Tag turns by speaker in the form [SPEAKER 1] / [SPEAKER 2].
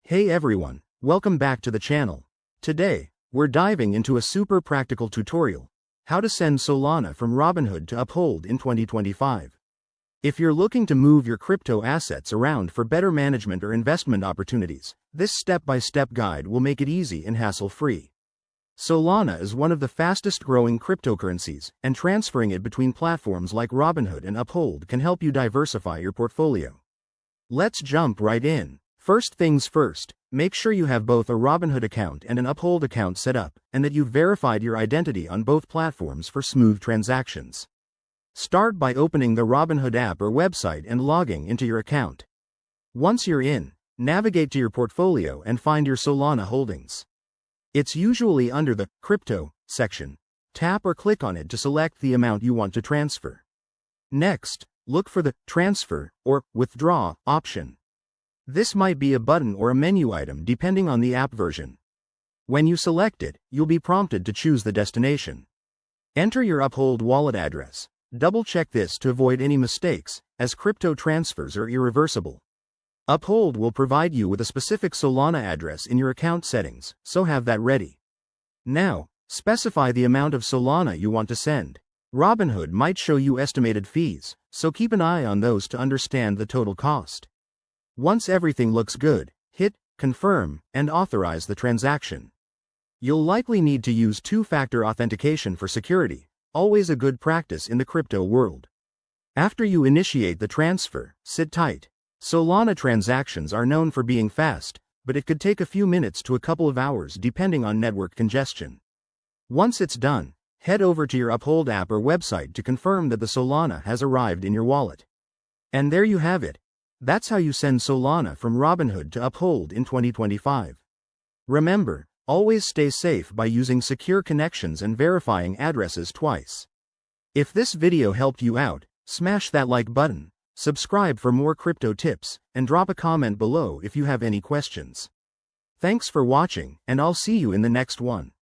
[SPEAKER 1] Hey everyone, welcome back to the channel. Today, we're diving into a super practical tutorial, how to send Solana from Robinhood to Uphold in 2025. If you're looking to move your crypto assets around for better management or investment opportunities, this step-by-step guide will make it easy and hassle-free. Solana is one of the fastest growing cryptocurrencies, and transferring it between platforms like Robinhood and Uphold can help you diversify your portfolio. Let's jump right in. First things first, make sure you have both a Robinhood account and an Uphold account set up, and that you've verified your identity on both platforms for smooth transactions. Start by opening the Robinhood app or website and logging into your account. Once you're in, navigate to your portfolio and find your Solana holdings. It's usually under the Crypto section. Tap or click on it to select the amount you want to transfer. Next, look for the Transfer or Withdraw option. This might be a button or a menu item depending on the app version. When you select it, you'll be prompted to choose the destination. Enter your Uphold wallet address. Double-check this to avoid any mistakes, as crypto transfers are irreversible. Uphold will provide you with a specific Solana address in your account settings, so have that ready. Now, specify the amount of Solana you want to send. Robinhood might show you estimated fees, so keep an eye on those to understand the total cost. Once everything looks good, hit Confirm and authorize the transaction. You'll likely need to use two-factor authentication for security, always a good practice in the crypto world. After you initiate the transfer, sit tight. Solana transactions are known for being fast, but it could take a few minutes to a couple of hours depending on network congestion. Once it's done, head over to your Uphold app or website to confirm that the Solana has arrived in your wallet. And there you have it. That's how you send Solana from Robinhood to Uphold in 2025. Remember, always stay safe by using secure connections and verifying addresses twice. If this video helped you out, smash that like button, subscribe for more crypto tips, and drop a comment below if you have any questions. Thanks for watching, and I'll see you in the next one.